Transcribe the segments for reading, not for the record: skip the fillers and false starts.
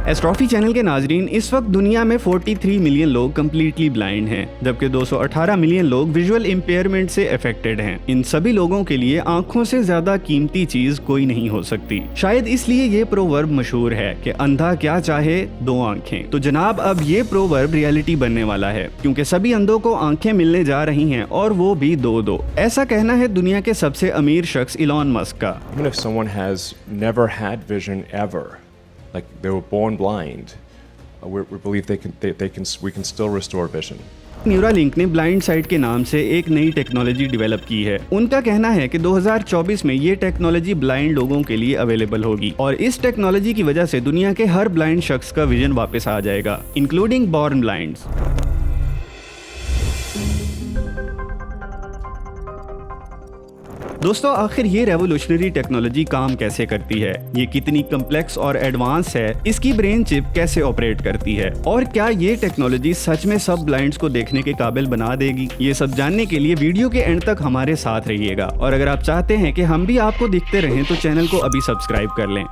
एस्ट्रॉफी channel के नाजरीन, इस वक्त दुनिया में 43 मिलियन लोग कम्प्लीटली ब्लाइंड हैं, जबकि 218 मिलियन लोग विजुअल इम्पेयरमेंट से अफेक्टेड हैं। इन सभी लोगों के लिए आंखों से ज्यादा कीमती चीज कोई नहीं हो सकती। शायद इसलिए ये प्रोवर्ब मशहूर है कि अंधा क्या चाहे, दो आंखें। तो जनाब, अब ये प्रोवर्ब रियलिटी बनने वाला है, क्योंकि सभी अंधों को आंखें मिलने जा रही हैं, और वो भी दो। ऐसा कहना है दुनिया के सबसे अमीर शख्स इलॉन मस्क का। Even if someone has never had vision ever, like they were born blind, we believe we can still restore vision. Neuralink ने ब्लाइंड साइट के नाम से एक नई टेक्नोलॉजी डेवलप की है। उनका कहना है कि 2024 में ये टेक्नोलॉजी ब्लाइंड लोगों के लिए अवेलेबल होगी, और इस टेक्नोलॉजी की वजह से दुनिया के हर ब्लाइंड शख्स का विजन वापस आ जाएगा, इंक्लूडिंग बॉर्न ब्लाइंड्स। दोस्तों, आखिर ये रेवोल्यूशनरी टेक्नोलॉजी काम कैसे करती है, ये कितनी कम्प्लेक्स और एडवांस है, इसकी ब्रेन चिप कैसे ऑपरेट करती है, और क्या ये टेक्नोलॉजी सच में सब ब्लाइंड्स को देखने के काबिल बना देगी? ये सब जानने के लिए वीडियो के एंड तक हमारे साथ रहिएगा, और अगर आप चाहते हैं कि हम भी आपको दिखते रहें तो चैनल को अभी सब्सक्राइब कर लें।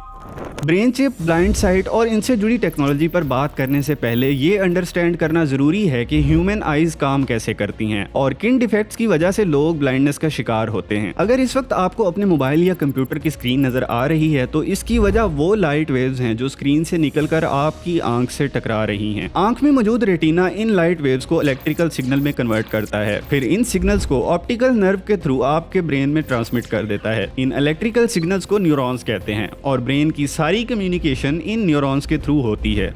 ब्रेन चिप, ब्लाइंड साइट और इनसे जुड़ी टेक्नोलॉजी पर बात करने से पहले ये अंडरस्टैंड करना जरूरी है कि ह्यूमन आईज काम कैसे करती हैं और किन डिफेक्ट्स की वजह से लोग ब्लाइंडनेस का शिकार होते हैं। अगर इस वक्त आपको अपने मोबाइल या कंप्यूटर की स्क्रीन नजर आ रही है तो इसकी वजह वो लाइट वेव्स हैं जो स्क्रीन से निकलकर आपकी आंख से टकरा रही हैं। आंख में मौजूद रेटिना इन लाइट वेव्स को इलेक्ट्रिकल सिग्नल में कन्वर्ट करता है, फिर इन सिग्नल्स को ऑप्टिकल नर्व के थ्रू आपके ब्रेन में ट्रांसमिट कर देता है। इन इलेक्ट्रिकल सिग्नल्स को न्यूरॉन्स कहते हैं, और ब्रेन की सारी कम्युनिकेशन इन न्यूरॉन्स के थ्रू होती है।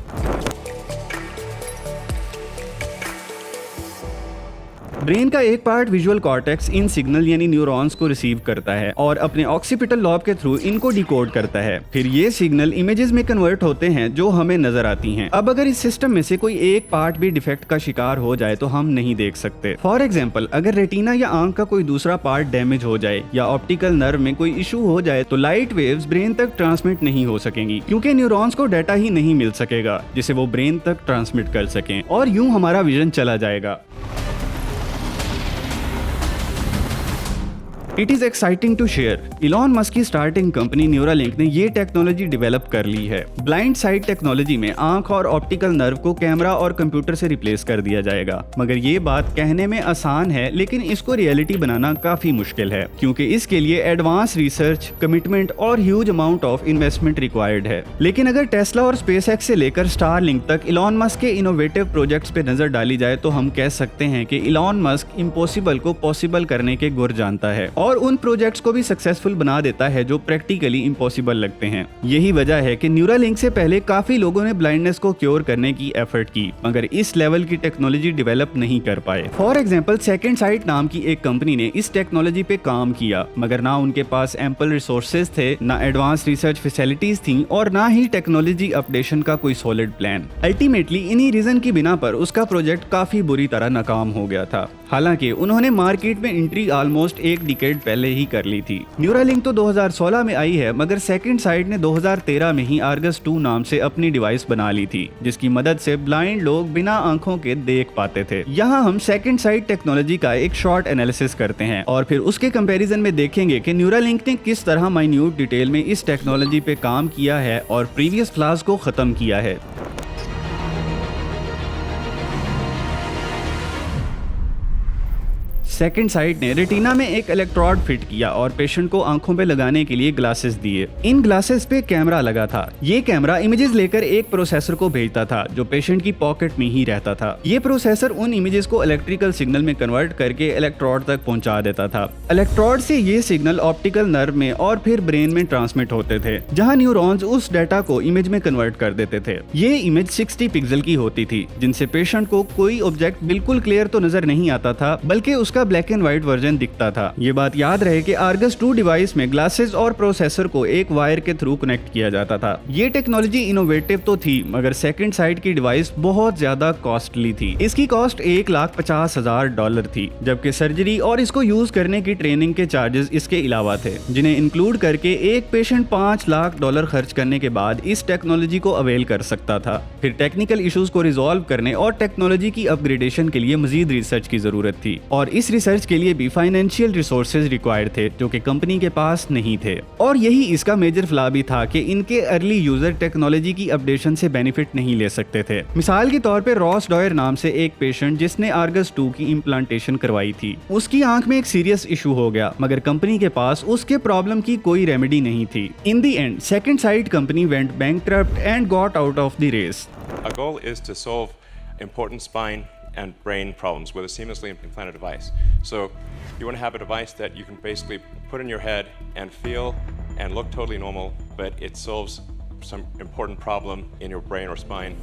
ब्रेन का एक पार्ट विजुअल कॉर्टेक्स इन सिग्नल यानी न्यूरॉन्स को रिसीव करता है और अपने ऑक्सीपिटल लॉब के थ्रू इनको डिकोड करता है। फिर ये सिग्नल इमेजेस में कन्वर्ट होते हैं जो हमें नजर आती हैं। अब अगर इस सिस्टम में से कोई एक पार्ट भी डिफेक्ट का शिकार हो जाए तो हम नहीं देख सकते। फॉर एग्जाम्पल, अगर रेटिना या आंख का कोई दूसरा पार्ट डैमेज हो जाए या ऑप्टिकल नर्व में कोई इशू हो जाए तो लाइट वेव्स ब्रेन तक ट्रांसमिट नहीं हो सकेंगी, क्योंकि न्यूरॉन्स को डाटा ही नहीं मिल सकेगा जिसे वो ब्रेन तक ट्रांसमिट कर सकें, और यूं हमारा विजन चला जाएगा। It is exciting to share, Elon Musk की स्टार्टिंग कंपनी न्यूरालिंक ने ये टेक्नोलॉजी डेवलप कर ली है। ब्लाइंड साइट टेक्नोलॉजी में आंख और ऑप्टिकल नर्व को कैमरा और कंप्यूटर से रिप्लेस कर दिया जाएगा। मगर ये बात कहने में आसान है, लेकिन इसको रियलिटी बनाना काफी मुश्किल है, क्योंकि इसके लिए एडवांस रिसर्च, कमिटमेंट और huge amount of investment required है। लेकिन अगर टेस्ला और स्पेसएक्स से लेकर स्टारलिंक तक इलॉन मस्क के इनोवेटिव प्रोजेक्ट्स पे नजर डाली जाए तो हम कह सकते हैं कि इलॉन मस्क इम्पॉसिबल को पॉसिबल करने के गुर जानता है, और उन प्रोजेक्ट्स को भी सक्सेसफुल बना देता है जो प्रैक्टिकली इम्पॉसिबल लगते हैं। यही वजह है कि न्यूरालिंक से पहले काफी लोगों ने ब्लाइंडनेस को क्योर करने की एफर्ट की, मगर इस लेवल की टेक्नोलॉजी डेवलप नहीं कर पाए। फॉर एग्जांपल, सेकंड साइट नाम की एक कंपनी ने इस टेक्नोलॉजी पे काम किया, मगर ना उनके पास एम्पल रिसोर्सेज थे, ना एडवांस रिसर्च फैसिलिटीज थी, और ना ही टेक्नोलॉजी अपडेशन का कोई सॉलिड प्लान। अल्टीमेटली इन्हीं रीजन की बिना पर उसका प्रोजेक्ट काफी बुरी तरह नाकाम हो गया था। हालांकि उन्होंने मार्केट में एंट्री ऑलमोस्ट एक डिकेड पहले ही कर ली थी। न्यूरालिंक तो 2016 में आई है, मगर सेकंड साइट ने 2013 में ही आर्गस 2 नाम से अपनी डिवाइस बना ली थी, जिसकी मदद से ब्लाइंड लोग बिना आंखों के देख पाते थे। यहाँ हम सेकंड साइट टेक्नोलॉजी का एक शॉर्ट एनालिसिस करते हैं और फिर उसके कंपैरिजन में देखेंगे कि न्यूरालिंक ने किस तरह माइन्यूट डिटेल में इस टेक्नोलॉजी पे काम किया है और प्रीवियस फ्लॉज को खत्म किया है। सेकंड साइट ने रेटिना में एक इलेक्ट्रोड फिट किया और पेशेंट को आंखों पे लगाने के लिए ग्लासेस दिए। इन ग्लासेस पे कैमरा लगा था। ये कैमरा इमेजेस लेकर एक प्रोसेसर को भेजता था जो पेशेंट की पॉकेट में ही रहता था। ये प्रोसेसर उन इमेजेस को इलेक्ट्रिकल सिग्नल में कन्वर्ट करके इलेक्ट्रोड तक पहुंचा देता था। इलेक्ट्रोड से ये सिग्नल ऑप्टिकल नर्व में और फिर ब्रेन में ट्रांसमिट होते थे, जहाँ न्यूरॉन्स उस डाटा को इमेज में कन्वर्ट कर देते थे। ये इमेज 60 पिक्सल की होती थी, जिनसे पेशेंट को कोई ऑब्जेक्ट बिल्कुल क्लियर तो नजर नहीं आता था, बल्कि उसका ब्लैक एंड व्हाइट वर्जन दिखता था। ये बात याद रहे कि आर्गस 2 डिवाइस में ग्लासेस और प्रोसेसर को एक वायर के थ्रू कनेक्ट किया जाता था। ये टेक्नोलॉजी इनोवेटिव तो थी, मगर सेकंड साइट की डिवाइस बहुत ज्यादा कॉस्टली थी। इसकी कॉस्ट $1,50,000 थी, जबकि सर्जरी और इसको यूज करने की ट्रेनिंग के चार्जेस इसके अलावा थे, जिन्हें इंक्लूड करके एक पेशेंट $5 लाख खर्च करने के बाद इस टेक्नोलॉजी को अवेल कर सकता था। फिर टेक्निकल इश्यूज को रिजॉल्व करने और टेक्नोलॉजी की अपग्रेडेशन के लिए मजीद रिसर्च की जरूरत थी, और इस रिसर्च के लिए भी फाइनेंशियल रिसोर्सेज रिक्वायर्ड थे जो कि कंपनी के पास नहीं थे, और यही इसका मेजर फ्लॉ भी था कि इनके अर्ली यूजर टेक्नोलॉजी की अपडेशन से बेनिफिट नहीं ले सकते थे। मिसाल के तौर पे रॉस डॉयर नाम से एक पेशेंट जिसने आर्गस 2 की इम्प्लांटेशन करवाई थी, उसकी आंख में एक सीरियस इशू हो गया, मगर कंपनी के पास उसके प्रॉब्लम की कोई रेमेडी नहीं थी। In the end Second Sight company went bankrupt and got out of the race. Our goal is to solve important spine and brain problems with a seamlessly implanted device. So you want to have a device that you can basically put in your head and feel and look totally normal, but it solves some important problem in your brain or spine.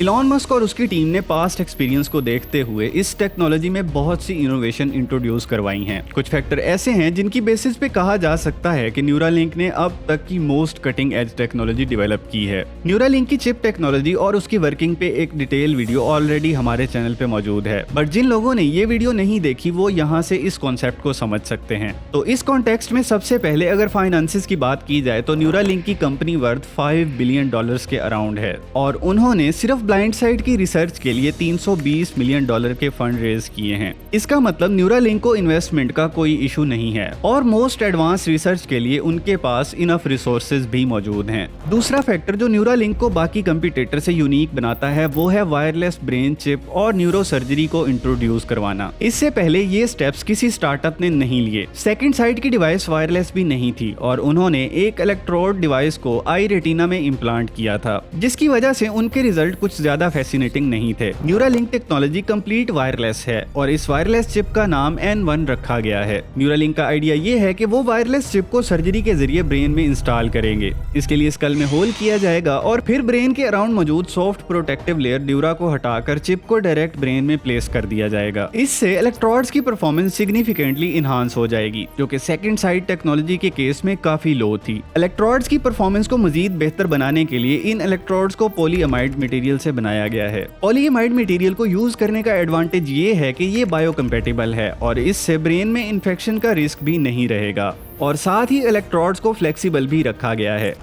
Elon Musk और उसकी team ने past experience को देखते हुए इस technology में बहुत सी innovation introduce करवाई हैं। कुछ फैक्टर ऐसे हैं जिनकी बेसिस पे कहा जा सकता है कि न्यूरालिंक ने अब तक की most cutting edge technology develop की है। न्यूरालिंक की चिप टेक्नोलॉजी और उसकी वर्किंग पे एक डिटेल वीडियो ऑलरेडी हमारे चैनल पे मौजूद है, बट जिन लोगों ने ये वीडियो नहीं देखी वो यहाँ से इस कॉन्सेप्ट को समझ सकते हैं। तो इस कॉन्टेक्स्ट में सबसे पहले अगर फाइनेंसिस की बात की जाए तो न्यूरालिंक की कंपनी वर्थ $5 बिलियन के अराउंड है, और उन्होंने सिर्फ ब्लाइंड साइड की रिसर्च के लिए $320 मिलियन के फंड रेज किए हैं। इसका मतलब न्यूरालिंक को इन्वेस्टमेंट का कोई इशू नहीं है, और मोस्ट एडवांस रिसर्च के लिए उनके पास इनफ रिसोर्सेज भी मौजूद हैं। दूसरा फैक्टर जो न्यूरालिंक को बाकी कंपटीटर से यूनिक बनाता है वो है वायरलेस ब्रेन चिप और न्यूरो सर्जरी को इंट्रोड्यूस करवाना। इससे पहले ये स्टेप्स किसी स्टार्टअप ने नहीं लिए। सेकंड साइट की डिवाइस वायरलेस भी नहीं थी, और उन्होंने एक इलेक्ट्रोड डिवाइस को आई रेटिना में इम्प्लांट किया था, जिसकी वजह से उनके रिजल्ट कुछ ज्यादा फैसिनेटिंग नहीं थे। न्यूरालिंक टेक्नोलॉजी कंप्लीट वायरलेस है, और इस वायरलेस चिप का नाम N1 रखा गया है। न्यूरालिंक का आइडिया ये है कि वो वायरलेस चिप को सर्जरी के जरिए ब्रेन में इंस्टॉल करेंगे। इसके लिए स्कल में होल किया जाएगा, और फिर ब्रेन के अराउंड मौजूद सॉफ्ट प्रोटेक्टिव लेयर ड्यूरा को हटाकर चिप को डायरेक्ट ब्रेन में प्लेस कर दिया जाएगा। इससे इलेक्ट्रोड्स की परफॉर्मेंस सिग्निफिकेंटली इनहांस हो जाएगी, जो कि सेकंड साइट टेक्नोलॉजी के केस में काफी लो थी। इलेक्ट्रोड्स की परफॉर्मेंस को मजीद बेहतर बनाने के लिए इन इलेक्ट्रोड्स को पॉलीअमाइड मटेरियल से बनाया गया है। पॉलीअमाइड मटेरियल को यूज करने का एडवांटेज ये है कि ये बायोकम्पैटिबल है, और इससे ब्रेन में इन्फेक्शन का रिस्क भी नहीं रहेगा, और साथ ही इलेक्ट्रोड्स को फ्लेक्सिबल भी रखा गया है।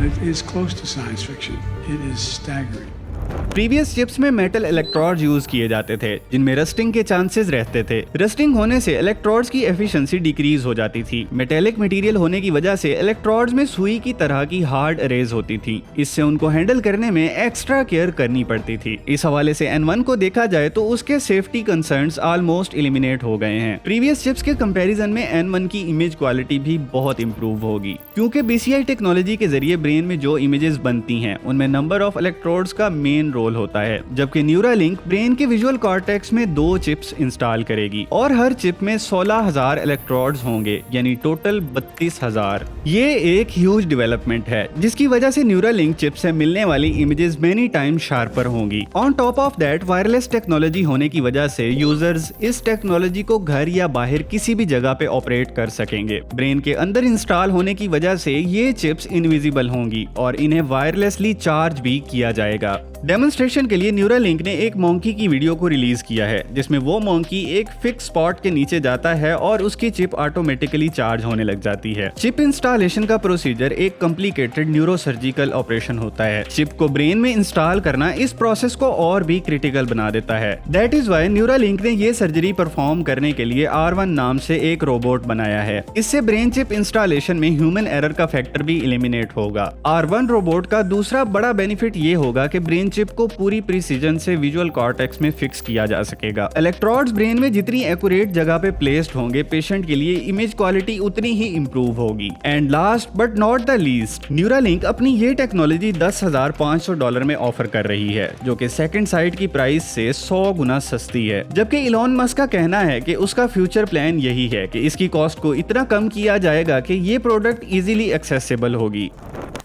It is close to science fiction. It is staggering. Previous chips में मेटल इलेक्ट्रोड्स यूज किए जाते थे जिनमें रस्टिंग के चांसेस रहते थे। रस्टिंग होने से इलेक्ट्रोड्स की एफिशिएंसी डिक्रीज हो जाती थी। मेटेलिक मटेरियल होने की वजह से इलेक्ट्रोड्स में सुई की तरह की हार्ड अरेज होती थी, इससे उनको हैंडल करने में एक्स्ट्रा केयर करनी पड़ती थी। इस हवाले से N1 को देखा जाए तो उसके सेफ्टी कंसर्न्स ऑलमोस्ट एलिमिनेट हो गए हैं। प्रीवियस चिप्स के कंपैरिजन में N1 की इमेज क्वालिटी भी बहुत इंप्रूव होगी, क्योंकि BCI टेक्नोलॉजी के जरिए ब्रेन में जो इमेजेस बनती हैं उनमें नंबर ऑफ इलेक्ट्रोड्स का मेन रोल होता है, जबकि न्यूरालिंक ब्रेन के विजुअल कॉर्टेक्स में 2 चिप्स इंस्टॉल करेगी, और हर चिप में 16,000 इलेक्ट्रोड्स होंगे, यानी टोटल 32,000। ये एक ह्यूज डेवलपमेंट है, जिसकी वजह से न्यूरालिंक चिप से मिलने वाली इमेजेस मेनी टाइम शार्पर होंगी। On top of that wireless technology होने की वजह से यूजर्स इस टेक्नोलॉजी को घर या बाहर किसी भी जगह पे ऑपरेट कर सकेंगे। ब्रेन के अंदर इंस्टॉल होने की वजह से ये चिप्स इनविजिबल होंगी, और इन्हें वायरलेसली चार्ज भी किया जाएगा। डेमोन्स्ट्रेशन के लिए न्यूरालिंक ने एक मॉन्की की वीडियो को रिलीज किया है, जिसमें वो मॉन्की एक फिक्स स्पॉट के नीचे जाता है और उसकी चिप ऑटोमेटिकली चार्ज होने लग जाती है। चिप इंस्टॉलेशन का प्रोसीजर एक कॉम्प्लिकेटेड न्यूरोसर्जिकल ऑपरेशन होता है। चिप को ब्रेन में इंस्टॉल करना इस प्रोसेस को और भी क्रिटिकल बना देता है। दैट इज वाई न्यूरालिंक ने ये सर्जरी परफॉर्म करने के लिए R1 नाम से एक रोबोट बनाया है। इससे ब्रेन चिप इंस्टॉलेशन में ह्यूमन एरर का फैक्टर भी एलिमिनेट होगा। R1 रोबोट का दूसरा बड़ा बेनिफिट ये होगा कि ब्रेन चिप को पूरी प्रिसीजन से विजुअल कॉर्टेक्स में फिक्स किया जा सकेगा। इलेक्ट्रोड्स ब्रेन में जितनी एक्यूरेट जगह पे प्लेस्ड होंगे, पेशेंट के लिए इमेज क्वालिटी उतनी ही इंप्रूव होगी। And last but not the least, Neuralink अपनी ये टेक्नोलॉजी $10,500 में ऑफर कर रही है, जो कि सेकंड साइट की प्राइस से 100 गुना सस्ती है। जबकि इलॉन मस्क का कहना है कि उसका फ्यूचर प्लान यही है कि इसकी कॉस्ट को इतना कम किया जाएगा कि ये प्रोडक्ट इजीली एक्सेसिबल होगी।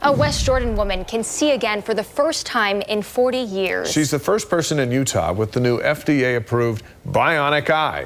A West Jordan woman can see again for the first time in 40 years. She's the first person in Utah with the new FDA-approved bionic eye.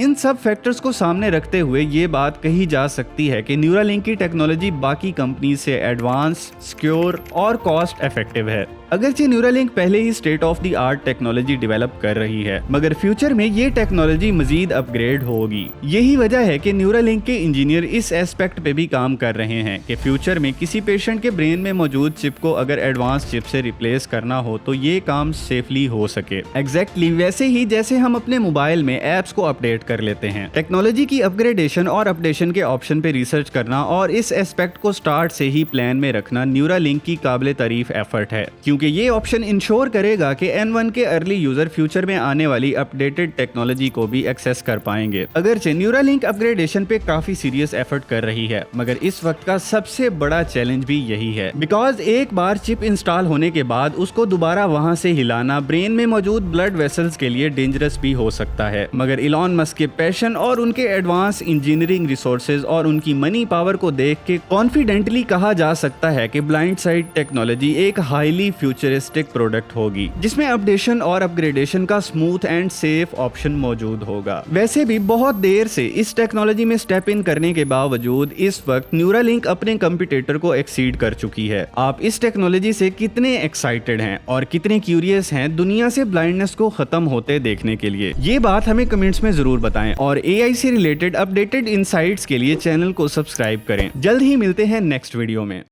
इन सब फैक्टर्स को सामने रखते हुए ये बात कही जा सकती है कि न्यूरालिंक की टेक्नोलॉजी बाकी कंपनी से एडवांस, सिक्योर और कॉस्ट इफेक्टिव है। अगरचे न्यूरालिंक पहले ही state of the art technology develop कर रही है, मगर फ्यूचर में ये टेक्नोलॉजी मजीद अपग्रेड होगी। यही वजह है कि न्यूरालिंक के इंजीनियर इस एस्पेक्ट पे भी काम कर रहे हैं कि फ्यूचर में किसी पेशेंट के ब्रेन में मौजूद चिप को अगर एडवांस चिप से रिप्लेस करना हो तो ये काम सेफली हो सके। एग्जैक्टली वैसे ही जैसे हम अपने मोबाइल में एप्स को अपडेट कर लेते हैं। टेक्नोलॉजी की अपग्रेडेशन और अपडेशन के ऑप्शन पे रिसर्च करना और इस एस्पेक्ट को स्टार्ट से ही प्लान में रखना न्यूरालिंक की काबिल तारीफ एफर्ट है, क्योंकि ये ऑप्शन इंश्योर करेगा कि N1 के अर्ली यूजर फ्यूचर में आने वाली अपडेटेड टेक्नोलॉजी को भी एक्सेस कर पाएंगे। अगरचे न्यूरालिंक अपग्रेडेशन पे काफी सीरियस एफर्ट कर रही है, मगर इस वक्त का सबसे बड़ा चैलेंज भी यही है, बिकॉज एक बार चिप इंस्टॉल होने के बाद उसको दोबारा वहां से हिलाना ब्रेन में मौजूद ब्लड वेसल्स के लिए डेंजरस भी हो सकता है। मगर इलॉन मस्क के पैशन और उनके एडवांस इंजीनियरिंग रिसोर्सेज और उनकी मनी पावर को देख के कॉन्फिडेंटली कहा जा सकता है कि ब्लाइंड साइड टेक्नोलॉजी एक हाईली फ्यूचरिस्टिक प्रोडक्ट होगी, जिसमें अपडेशन और अपग्रेडेशन का स्मूथ एंड सेफ ऑप्शन मौजूद होगा। वैसे भी बहुत देर से इस टेक्नोलॉजी में स्टेप इन करने के बावजूद इस वक्त न्यूरालिंक अपने कंपटीटर को एक्सीड कर चुकी है। आप इस टेक्नोलॉजी से कितने एक्साइटेड हैं और कितने क्यूरियस हैं दुनिया से ब्लाइंडनेस को खत्म होते देखने के लिए? ये बात हमें कमेंट्स में जरूर बताएं और AI से रिलेटेड अपडेटेड इनसाइट्स के लिए चैनल को सब्सक्राइब करें। जल्द ही मिलते हैं नेक्स्ट वीडियो में।